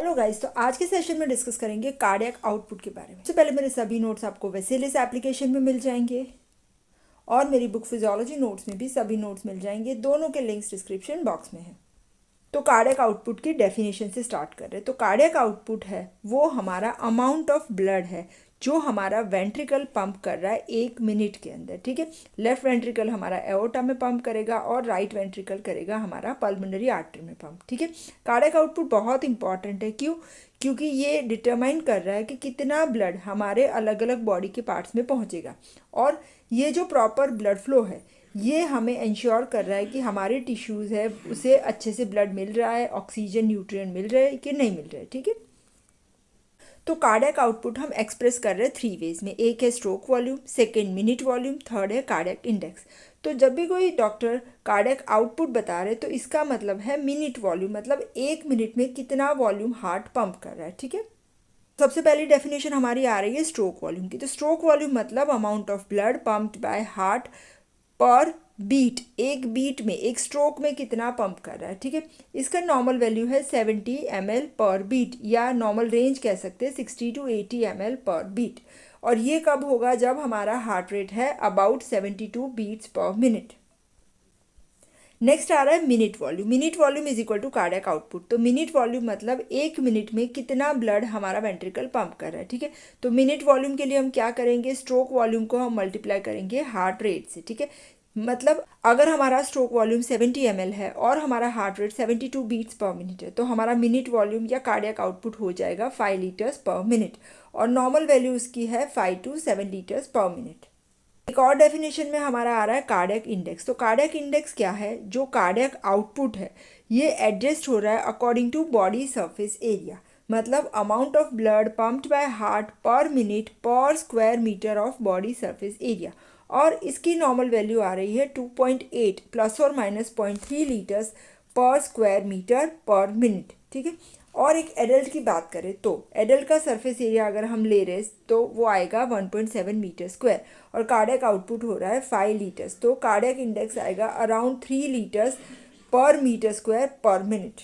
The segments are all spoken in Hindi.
हेलो गाइस, तो आज के सेशन में डिस्कस करेंगे कार्डियक आउटपुट के बारे में। सबसे पहले मेरे सभी नोट्स आपको वेसेलिस एप्लीकेशन में मिल जाएंगे और मेरी बुक फिजियोलॉजी नोट्स में भी सभी नोट्स मिल जाएंगे। दोनों के लिंक्स डिस्क्रिप्शन बॉक्स में है। तो कार्डियक आउटपुट की डेफिनेशन से स्टार्ट कर रहे हैं। तो कार्डियक आउटपुट है वो हमारा अमाउंट ऑफ ब्लड है जो हमारा वेंट्रिकल पंप कर रहा है 1 मिनट के अंदर। ठीक है, लेफ्ट वेंट्रिकल हमारा एओर्टा में पंप करेगा और राइट वेंट्रिकल करेगा हमारा पल्मोनरी आर्टरी में पंप। ठीक है, कार्डियक आउटपुट बहुत इंपॉर्टेंट है। क्यों? क्योंकि ये डिटरमाइन कर रहा है कि कितना ब्लड हमारे अलग अलग बॉडी के पार्ट्स में पहुंचेगा, और ये जो प्रॉपर ब्लड फ्लो है ये हमें इंश्योर कर रहा है कि हमारे टिश्यूज़ है उसे अच्छे से ब्लड मिल रहा है, ऑक्सीजन न्यूट्रिएंट मिल रहे हैं कि नहीं मिल रहे हैं। ठीक है, तो कार्डियक आउटपुट हम एक्सप्रेस कर रहे हैं 3 वेज में। एक है stroke volume, second minute volume, third है कार्डियक इंडेक्स। तो जब भी कोई डॉक्टर कार्डियक आउटपुट बता रहे तो इसका मतलब है मिनट वॉल्यूम, मतलब 1 मिनट में कितना वॉल्यूम हार्ट पंप कर रहा है। ठीक है, सबसे पहली डेफिनेशन हमारी आ रही है स्ट्रोक वॉल्यूम की। तो स्ट्रोक वॉल्यूम मतलब amount of blood pumped by heart पर बीट, एक बीट में, एक स्ट्रोक में कितना पंप कर रहा है। ठीक है, इसका नॉर्मल वैल्यू है 70 ml पर बीट, या नॉर्मल रेंज कह सकते हैं 60 to 80 ml पर बीट। और ये कब होगा? जब हमारा हार्ट रेट है about 72 beats per minute. Next आ रहा है minute volume. Minute volume is equal to cardiac output. तो मिनट वॉल्यूम मतलब 1 मिनट में कितना ब्लड हमारा वेंट्रिकल पंप कर रहा है। ठीक है, तो मिनट वॉल्यूम के लिए हम क्या करेंगे? स्ट्रोक वॉल्यूम को हम मल्टीप्लाई करेंगे हार्ट रेट से। ठीक है, मतलब अगर हमारा स्ट्रोक वॉल्यूम 70 ml है और हमारा heart rate 72 beats per minute है तो हमारा मिनट वॉल्यूम या कार्डियक आउटपुट हो जाएगा 5 लीटर्स पर मिनट, और नॉर्मल वैल्यू उसकी है 5 to 7 लीटर्स पर मिनट। एक और डेफिनेशन में हमारा आ रहा है कार्डियक इंडेक्स। तो कार्डियक इंडेक्स क्या है? जो कार्डियक आउटपुट है ये एडजस्ट हो रहा है according to body surface area, मतलब amount of blood pumped by heart per minute per square metre of body surface area, और इसकी नॉर्मल वैल्यू आ रही है 2.8 प्लस और minus 0.3 litres per square metre per minute. ठीक है, और एक एडल्ट की बात करें तो एडल्ट का सरफेस एरिया अगर हम ले रहे तो वो आएगा 1.7 मीटर स्क्वायर, और कार्डियक आउटपुट हो रहा है 5 लीटर्स, तो कार्डियक इंडेक्स आएगा around 3 litres per metre square per minute.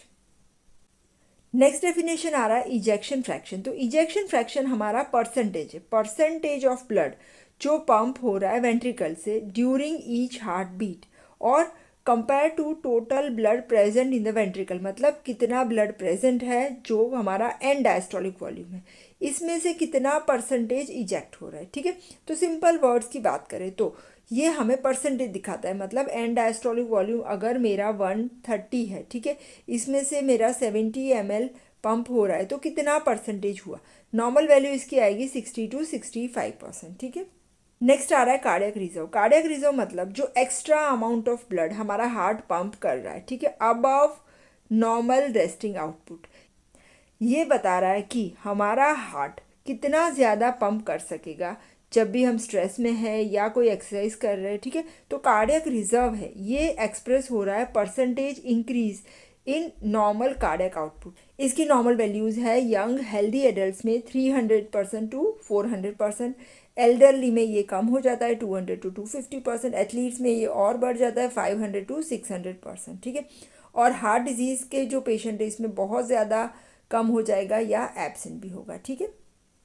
Next definition आ रहा है इजेक्शन फ्रैक्शन। तो इजेक्शन फ्रैक्शन हमारा परसेंटेज है, परसेंटेज ऑफ ब्लड जो पंप हो रहा है वेंट्रिकल से ड्यूरिंग ईच हार्ट बीट, और compare to total blood present in the ventricle, मतलब कितना ब्लड प्रेजेंट है जो हमारा एंड डायस्टोलिक वॉल्यूम है, इसमें से कितना परसेंटेज इजेक्ट हो रहा है। ठीक है, तो सिंपल वर्ड्स की बात करें तो ये हमें परसेंटेज दिखाता है, मतलब एंड डायस्टोलिक वॉल्यूम अगर मेरा 130 है, ठीक है, इसमें से मेरा 70 ml पंप हो रहा है तो कितना परसेंटेज हुआ? नॉर्मल वैल्यू इसकी आएगी 60 to 65%। ठीक है, नेक्स्ट आ रहा है कार्डियक रिजर्व। कार्डियक रिजर्व मतलब जो एक्स्ट्रा अमाउंट ऑफ ब्लड हमारा हार्ट पंप कर रहा है, ठीक है, अबव नॉर्मल रेस्टिंग आउटपुट, ये बता रहा है कि हमारा हार्ट कितना ज़्यादा पंप कर सकेगा जब भी हम स्ट्रेस में है या कोई एक्सरसाइज कर रहे हैं। ठीक है, तो कार्डियक रिजर्व है ये एक्सप्रेस हो रहा है percentage increase in normal cardiac output. इसकी नॉर्मल वैल्यूज़ है यंग हेल्दी एडल्ट्स में 300% to 400%, एल्डरली में ये कम हो जाता है 200 to 250%, एथलीट्स में ये और बढ़ जाता है 500 to 600%। ठीक है, और हार्ट डिजीज़ के जो पेशेंट है इसमें बहुत ज़्यादा कम हो जाएगा या एब्सेंट भी होगा। ठीक है,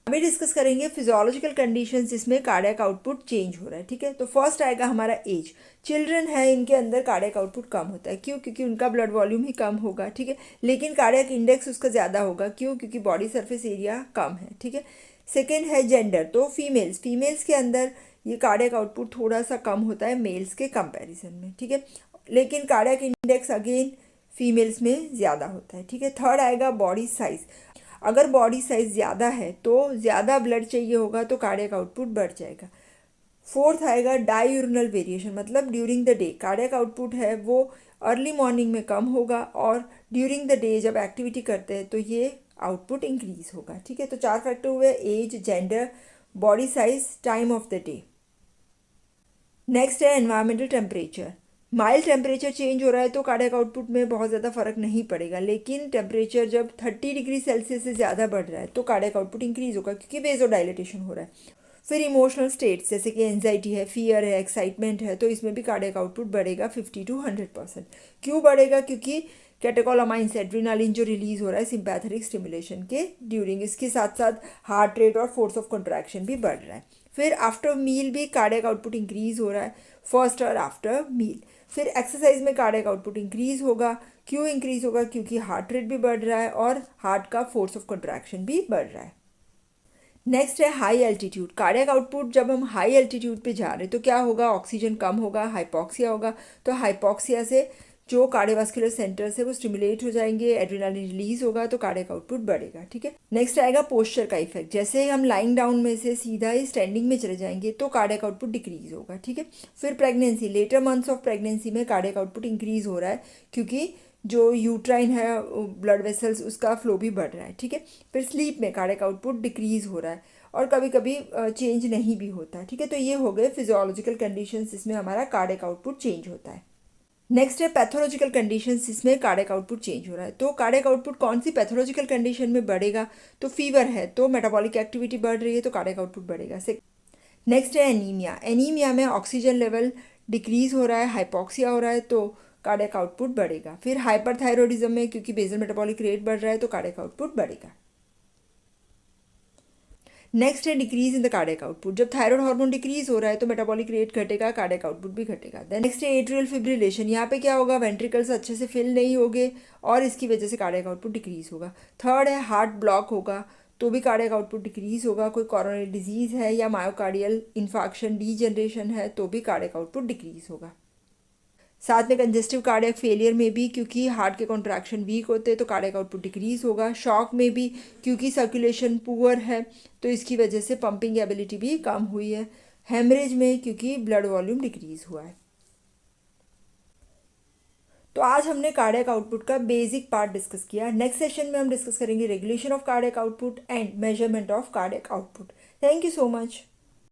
अभी डिस्कस करेंगे फिजियोलॉजिकल कंडीशंस जिसमें कार्डियक आउटपुट चेंज हो रहा है। ठीक है, तो फर्स्ट आएगा हमारा एज। चिल्ड्रन है इनके अंदर कार्डियक आउटपुट कम होता है। क्यों? क्योंकि उनका ब्लड वॉल्यूम ही कम होगा। ठीक है, लेकिन कार्डियक इंडेक्स उसका ज़्यादा होगा। क्यों? क्योंकि बॉडी सरफेस एरिया कम है। ठीक है, सेकेंड है जेंडर। तो फीमेल्स के अंदर ये कार्डियक आउटपुट थोड़ा सा कम होता है मेल्स के कंपेरिजन में। ठीक है, लेकिन कार्डियक इंडेक्स अगेन फीमेल्स में ज़्यादा होता है। ठीक है, थर्ड आएगा बॉडी साइज़। अगर बॉडी साइज़ ज़्यादा है तो ज़्यादा ब्लड चाहिए होगा तो कार्डियक आउटपुट बढ़ जाएगा। फोर्थ आएगा डाययूरिनल वेरिएशन, मतलब during the day cardiac output है वो अर्ली मॉर्निंग में कम होगा और ड्यूरिंग द डे जब एक्टिविटी करते हैं तो ये आउटपुट इंक्रीज होगा। ठीक है, तो 4 फैक्टर हुए, age, gender, body size, time of the day. Next है environmental temperature. Mild temperature change हो रहा है तो कार्डियक आउटपुट में बहुत ज़्यादा फर्क नहीं पड़ेगा, लेकिन टेम्परेचर जब 30 डिग्री सेल्सियस से ज़्यादा बढ़ रहा है तो कार्डियक आउटपुट इंक्रीज होगा क्योंकि वेज़ोडाइलेटेशन हो रहा है। फिर इमोशनल स्टेट्स जैसे कि एंजाइटी है, फियर है, एक्साइटमेंट है, तो इसमें भी कार्डियक आउटपुट बढ़ेगा 50 to 100%। क्यों बढ़ेगा? क्योंकि कैटेकोलामाइंस एड्रेनालिन जो रिलीज हो रहा है सिंपैथेटिक स्टिमुलेशन के ड्यूरिंग, इसके साथ साथ हार्ट रेट और फोर्स ऑफ कंट्रैक्शन भी बढ़ रहा है। फिर आफ्टर मील भी कार्डियक आउटपुट इंक्रीज हो रहा है फर्स्ट और आफ्टर मील। फिर एक्सरसाइज में कार्डियक आउटपुट इंक्रीज होगा, क्यों इंक्रीज होगा, क्योंकि हार्ट रेट भी बढ़ रहा है और हार्ट का फोर्स ऑफ कंट्रैक्शन भी बढ़ रहा है। नेक्स्ट है हाई एल्टीट्यूड कार्डियक आउटपुट। जब हम हाई एल्टीट्यूड पे जा रहे हैं तो क्या होगा, ऑक्सीजन कम होगा, हाइपोक्सिया होगा। तो हाइपोक्सिया से जो कार्डियोवास्कुलर सेंटर्स है वो स्टिमुलेट हो जाएंगे, एड्रेनालिन रिलीज होगा तो कार्डियक आउटपुट बढ़ेगा। ठीक है, नेक्स्ट आएगा पोस्चर का इफेक्ट। जैसे हम लाइंग डाउन में से सीधा ही स्टैंडिंग में चले जाएंगे तो कार्डियक आउटपुट डिक्रीज होगा। ठीक है, फिर pregnancy, later months of pregnancy में कार्डियक आउटपुट इंक्रीज हो रहा है क्योंकि जो यूट्राइन है ब्लड वेसल्स उसका फ्लो भी बढ़ रहा है। ठीक है, फिर स्लीप में कार्डियक आउटपुट डिक्रीज हो रहा है और कभी कभी चेंज नहीं भी होता। ठीक है, तो ये हो गए फिजियोलॉजिकल कंडीशंस जिसमें हमारा कार्डियक आउटपुट चेंज होता है। नेक्स्ट है पैथोलॉजिकल कंडीशंस जिसमें कार्डियक आउटपुट चेंज हो रहा है। तो कार्डियक आउटपुट कौन सी पैथोलॉजिकल कंडीशन में बढ़ेगा, तो फीवर है तो मेटाबॉलिक एक्टिविटी बढ़ रही है तो कार्डियक आउटपुट बढ़ेगा। नेक्स्ट है एनीमिया। एनीमिया में ऑक्सीजन लेवल डिक्रीज हो रहा है, हाइपोक्सिया हो रहा है तो कार्डियक आउटपुट बढ़ेगा। फिर हाइपरथायरॉयडिज्म में क्योंकि बेसल मेटाबॉलिक रेट बढ़ रहा है तो कार्डियक आउटपुट बढ़ेगा। नेक्स्ट है decrease in the cardiac output. जब थायराइड हार्मोन डिक्रीज हो रहा है तो मेटाबॉलिक रेट घटेगा, कार्डियक आउटपुट भी घटेगा। देन नेक्स्ट है एट्रियल फिब्रिलेशन। यहाँ पे क्या होगा, वेंट्रिकल्स अच्छे से फिल नहीं होंगे और इसकी वजह से कार्डियक आउटपुट डिक्रीज होगा। थर्ड है हार्ट ब्लॉक होगा तो भी कार्डियक आउटपुट डिक्रीज होगा। कोई कोरोनरी डिजीज़ है या मायोकार्डियल इन्फाक्शन डीजनरेशन है तो भी कार्डियक आउटपुट डिक्रीज होगा। साथ में कंजेस्टिव कार्डियक फेलियर में भी क्योंकि हार्ट के कॉन्ट्रैक्शन वीक होते हैं तो कार्डियक आउटपुट डिक्रीज होगा। शॉक में भी क्योंकि सर्कुलेशन पुअर है तो इसकी वजह से पंपिंग एबिलिटी भी कम हुई है। हेमरेज में क्योंकि ब्लड वॉल्यूम डिक्रीज हुआ है। तो आज हमने कार्डियक आउटपुट का बेसिक पार्ट डिस्कस किया। नेक्स्ट सेशन में हम डिस्कस करेंगे regulation of cardiac output and measurement of cardiac output. Thank you so much.